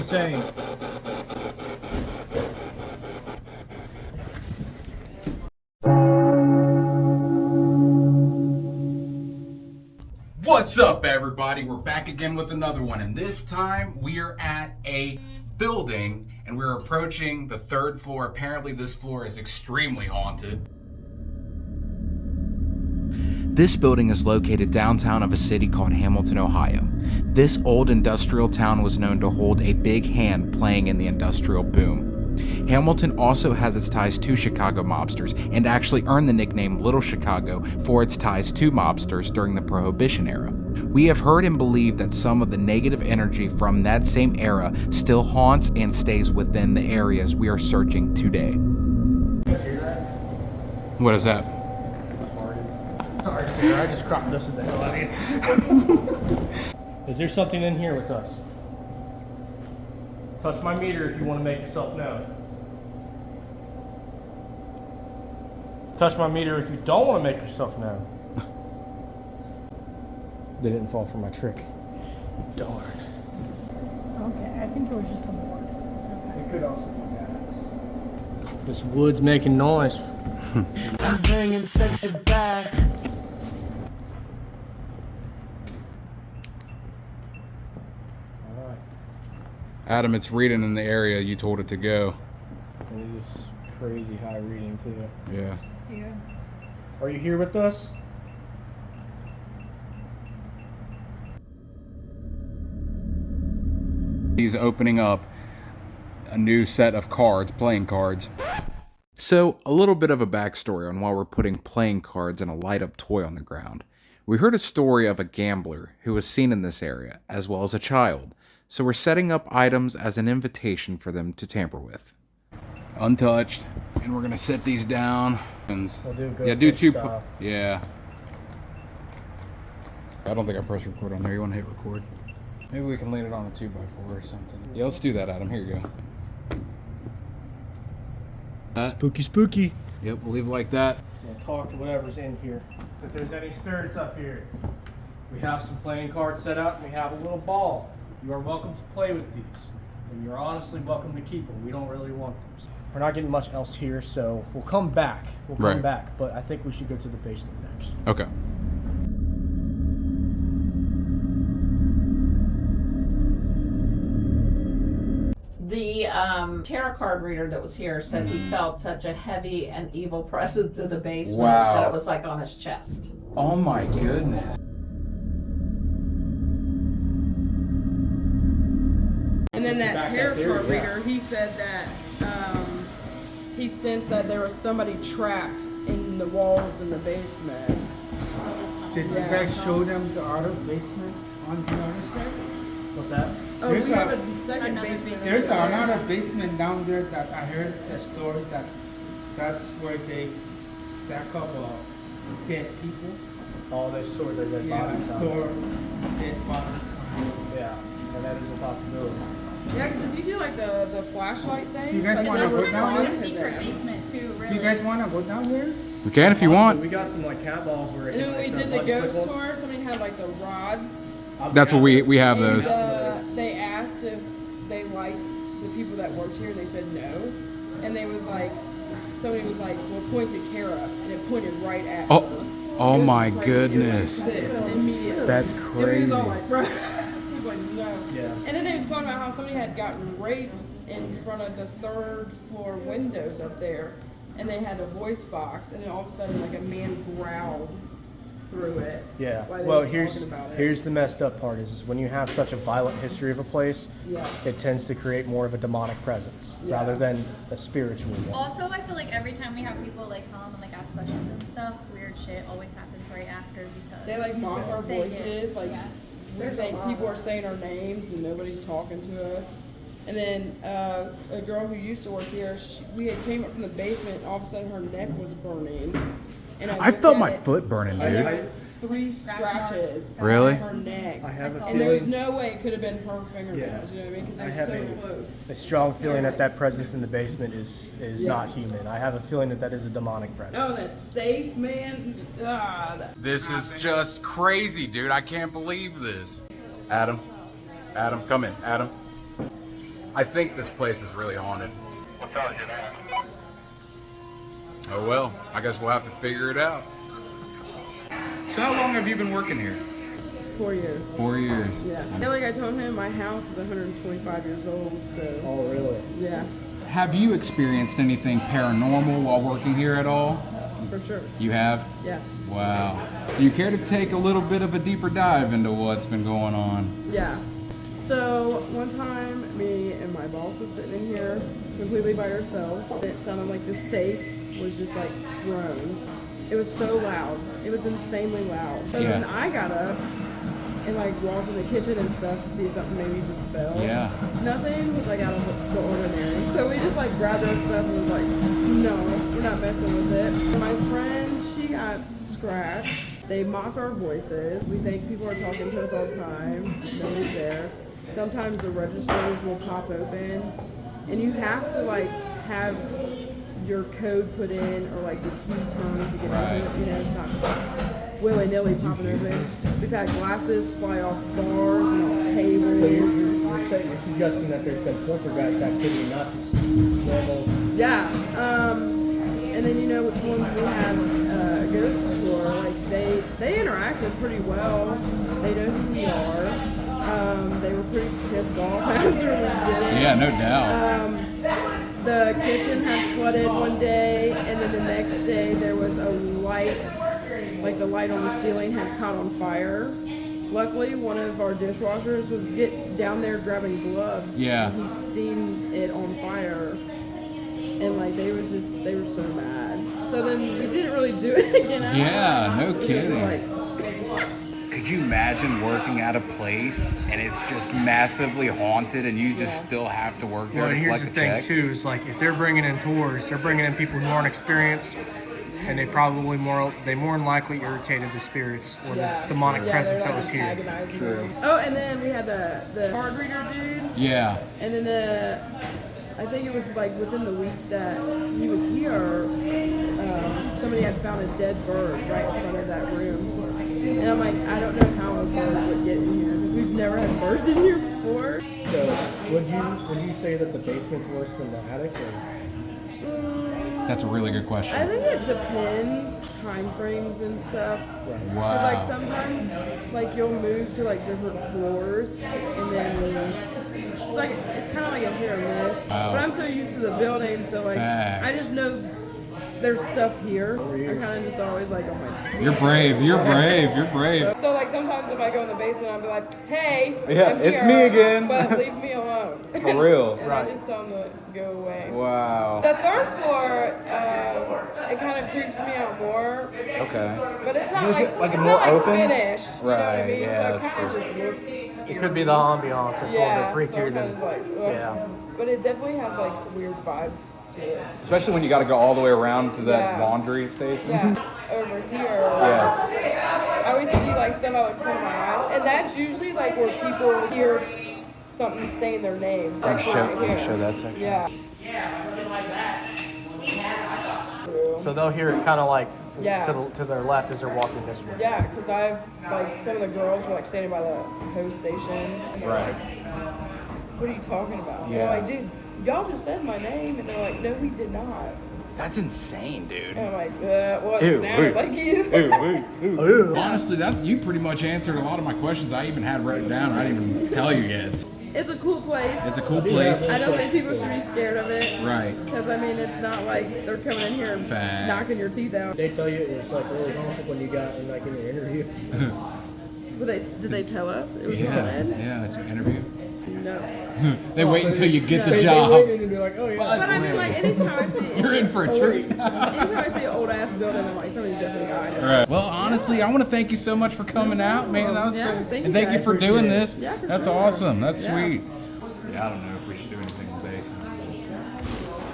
saying? What's up, everybody? We're back again with another one, and this time we are at a building and we're approaching the third floor. Apparently this floor is extremely haunted. This building is located downtown of a city called Hamilton, Ohio. This old industrial town was known to hold a big hand playing in the industrial boom. Hamilton also has its ties to Chicago mobsters and actually earned the nickname Little Chicago for its ties to mobsters during the Prohibition era. We have heard and believe that some of the negative energy from that same era still haunts and stays within the areas we are searching today. What is that? Sorry, Sarah, I just crop dusted the hell out of you. Is there something in here with us? Touch my meter if you want to make yourself known. Touch my meter if you don't want to make yourself known. They didn't fall for my trick. Darn. Okay, I think it was just a board. Okay. It could also be that. This wood's making noise. I'm bringing sexy back. Adam, it's reading in the area you told it to go. And it is crazy high reading too. Yeah. Yeah. Are you here with us? He's opening up a new set of cards, playing cards. So, a little bit of a backstory on why we're putting playing cards and a light-up toy on the ground. We heard a story of a gambler who was seen in this area, as well as a child. So we're setting up items as an invitation for them to tamper with. Untouched. And we're gonna set these down. Do two. Yeah. I don't think I pressed record on there. You wanna hit record? Maybe we can lean it on a 2x4 or something. Yeah, let's do that, Adam. Here you go. Spooky, spooky. Yep, we'll leave it like that. We'll talk to whatever's in here. If there's any spirits up here, we have some playing cards set up and we have a little ball. You are welcome to play with these, and you're honestly welcome to keep them. We don't really want them. We're not getting much else here, so we'll come back. But I think we should go to the basement next. Okay. The tarot card reader that was here said he felt such a heavy and evil presence in the basement that it was like on his chest. Oh my goodness. And then that tarot card reader, he said that he sensed that there was somebody trapped in the walls in the basement. Did you guys show them the other basement on the other side? What's that? Oh, we have a second basement. There's another basement down there that I heard the story that that's where they stack up dead people. Oh, they store their dead bodies. Store dead bodies. Yeah, and that is a possibility. Yeah, because if you do like the flashlight thing, Do you guys want to go down like there? a secret basement too, really. Do you guys want to go down there? We can if you want. We got some like cat balls where And when we did the ghost tour, somebody had like the rods. That's what we have those. And they asked if they liked the people that worked here, and they said no. And they was like, somebody was like, well, point to Kara, and it pointed right at her. Oh my crazy. goodness. It was like this immediately. That's And crazy. he was all like, bro. He was like, no. Yeah. And then they was talking about how somebody had gotten raped in front of the third floor windows up there, and they had a voice box, and then all of a sudden, like a man growled through it. Yeah. while they Well, was here's talking about it. here's the messed up part is when you have such a violent history of a place, Yeah. it tends to create more of a demonic presence Yeah. rather than a spiritual one. Also, I feel like every time we have people like come and like ask questions and stuff, weird shit always happens right after because They like mock our they get- voices, like yeah. we think people are saying our names and nobody's talking to us. And then a girl who used to work here, we had came up from the basement, and all of a sudden her neck was burning. And I looked felt at my it, foot burning, and dude. there was 3 scratches Really? on her neck. I have a And there was feeling, no way it could have been her fingernails, Yeah. you know what I mean? Because I they're have so close. a strong feeling that that presence in the basement is Yeah. not human. I have a feeling that that is a demonic Oh, presence. that's safe, man. This is just crazy, dude. I can't believe this. Adam, come in. Adam. I think this place is really haunted. Oh well, I guess we'll have to figure it out. So how long have you been working here? 4 years. 4 years. Yeah. And like I told him, my house is 125 years old, so. Oh, really? Yeah, Have you experienced anything paranormal while working here at all? for sure. You have? Yeah. Wow. Do you care to take a little bit of a deeper dive into what's been going on? Yeah. So one time, me and my boss was sitting in here completely by ourselves. It sounded like the safe was just like thrown. It was so loud. It was insanely loud. So then Yeah. I got up and like walked in the kitchen and stuff to see if something maybe just fell. Yeah. Nothing was like out of the ordinary. So we just like grabbed our stuff and was like, no, we're not messing with it. My friend, she got scratched. They mock our voices. We think people are talking to us all the time. Nobody's there. Sometimes the registers will pop open and you have to like have your code put in or like the key tone to get into it. You know, it's not just like willy-nilly popping open. We've had glasses fly off bars and off tables. So you're suggesting that there's been poltergeist activity, not just normal. Yeah. And then, you know, when we had a ghost tour, like they interacted pretty well. They know who we are. They were pretty pissed off after we did it. Yeah, no doubt. The kitchen had flooded one day, and then the next day there was a light, like the light on the ceiling had caught on fire. Luckily, one of our dishwashers was down there grabbing gloves. Yeah. And he's seen it on fire. And like they were so mad. So then we didn't really do it again after Yeah, that. no It was kidding. like, Could you imagine working at a place and it's just massively haunted and you just Yeah. still have to work there Well, to and here's collect the a thing check? too, is like if they're bringing in tours, they're bringing in people who aren't experienced, and they probably more than likely irritated the spirits or the demonic yeah, presence they're, that was here. antagonizing True. me. Oh, and then we had the card reader dude. Yeah. And then I think it was like within the week that he was here, somebody had found a dead bird right in front of that room. And I'm like, I don't know how a bird would get in here because we've never had birds in here before. So would you say that the basement's worse than the attic? Or? That's a really good question. I think it depends, time frames and stuff. Wow. Because like sometimes like you'll move to like different floors and then it's kind of like a hit or miss. Wow. But I'm so used to the building, so like Facts. I just know there's stuff here. I'm kind of just always like on my toes. You're brave. You're brave. You're brave. So like sometimes if I go in the basement, I'll be like, hey, Yeah, I'm it's here, me again. but leave me alone. For real. And I just tell them to go away. Wow. The third floor, it kind of creeps me out more. Okay. But it's not like like a it's more not like open? finished. You know what I Right, mean? yeah, So it that's kind of true. just looks. It could be the ambiance. It's a Yeah, little bit freakier than. sometimes like, ugh. Yeah. But it definitely has like weird vibes to it. Especially when you got to go all the way around to that Yeah. laundry station. Yeah. Over here, Yes. I always see like stuff out of the corner of my eyes, and that's usually like where people hear something saying their name. That's Show that section. Yeah. So they'll hear it kind of like Yeah. to their left as they're walking this way. Yeah, because I've like some of the girls were like standing by the host station. And they're Right. like, what are you talking about? Yeah. Yeah. Like, dude, y'all just said my name, and they're like, no, we did not. That's insane, dude. And I'm like, well, Ew, it sounded like you. Honestly, you pretty much answered a lot of my questions I even had written down. I didn't even tell you yet. It's a cool place. It's a cool place. I don't think people should be scared of it. Right. Because, I mean, it's not like they're coming in here and Facts. knocking your teeth out. They tell you it was like really haunted when you got in like in your interview. Did they tell us? It was Yeah. haunted? Yeah. Did you interview? No. They wait until you get the They job. They waited and be like, oh yeah. But I mean, like, anytime I see You're in for a treat. anytime I see an old ass building, I'm like, somebody's definitely died. Right. Well, honestly, I want to thank you so much for coming out, man. That was Yeah, so, thank and you thank you guys. for doing Appreciate this. it. Yeah, for That's sure. awesome. That's Yeah. sweet. Yeah, I don't know if we should do anything in the basement.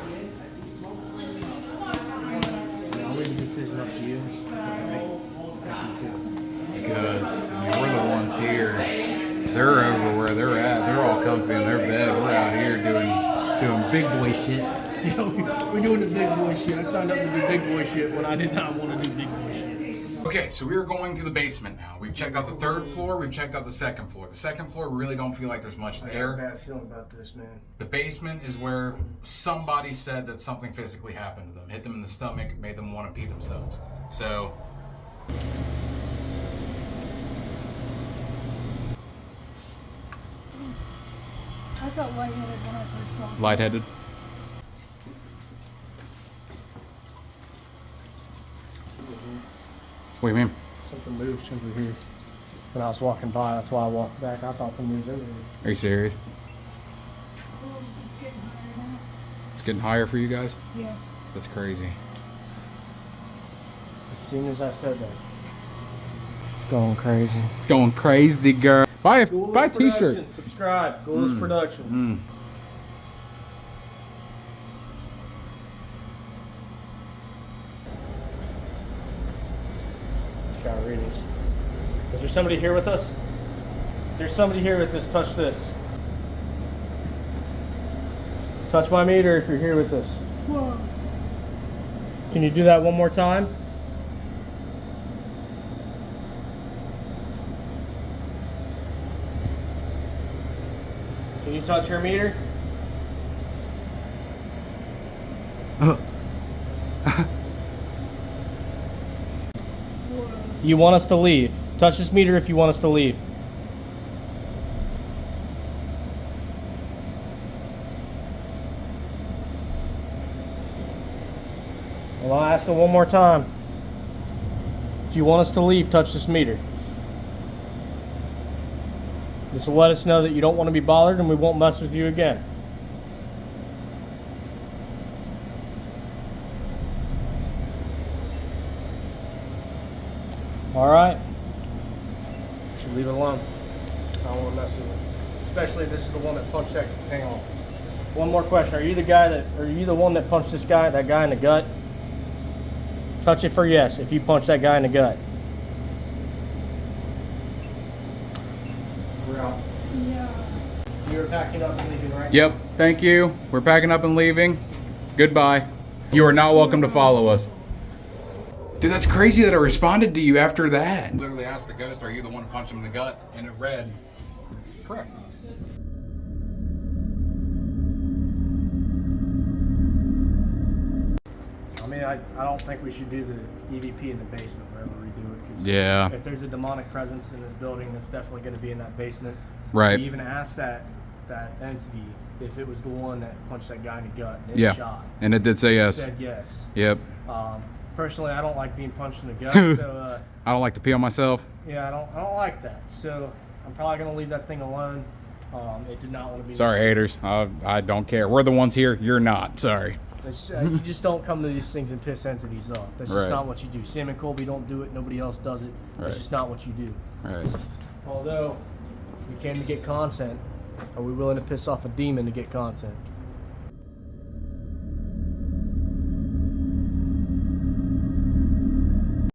I'll leave the decision up to you. Because I mean, we're the ones here. They're over where they're at. They're all comfy in their bed. We're out here doing big boy shit. You know, we're doing the big boy shit. I signed up to do big boy shit when I did not want to do big boy shit. Okay, so we are going to the basement now. We've checked out the 3rd floor, we've checked out the 2nd floor. The 2nd floor, we really don't feel like there's much I got a there. bad feeling about this, man. The basement is where somebody said that something physically happened to them. Hit them in the stomach, made them want to pee themselves. So... I felt lightheaded when I first walked. Lightheaded? What do you mean? Something moved over here. When I was walking by, that's why I walked back. I thought something moved over here. Are you serious? Oh, it's getting higher now. It's getting higher for you guys? Yeah. That's crazy. As soon as I said that, it's going crazy. It's going crazy, girl. Buy a Ghoulish t-shirt. Productions, subscribe. Ghoulish Productions. Just gotta read this. Is there somebody here with us? If there's somebody here with us, touch this. Touch my meter if you're here with us. Whoa. Can you do that one more time? Can you touch her meter? You want us to leave. Touch this meter if you want us to leave. Well, I'll ask it one more time. If you want us to leave, touch this meter. This will let us know that you don't want to be bothered and we won't mess with you again. Alright. Should leave it alone. I don't want to mess with it. Especially if this is the one that punched that. Hang on. One more question. Are you the one that punched that guy in the gut? Touch it for yes if you punch that guy in the gut. We're out. Yeah. You're packing up and leaving, right? Yep, thank you. We're packing up and leaving. Goodbye. You are not welcome to follow us. Dude, that's crazy that I responded to you after that. Literally asked the ghost, are you the one who punched him in the gut? And it read, correct. I mean, I don't think we should do the EVP in the basement wherever we do it. 'Cause Yeah. if there's a demonic presence in this building, it's definitely going to be in that basement. Right. We even asked that entity if it was the one that punched that guy in the gut and it Yeah. shot. And it did say It yes. said yes. Yep. Personally, I don't like being punched in the gut, so I don't like to pee on myself. yeah, I don't like that. So I'm probably going to leave that thing alone. It did not want to be. Sorry, haters. I don't care. We're the ones here. You're not. Sorry. You just don't come to these things and piss entities off. That's just Right. not what you do. Sam and Colby don't do it. Nobody else does it. Right. It's just not what you do. Right. Although we came to get content, are we willing to piss off a demon to get content?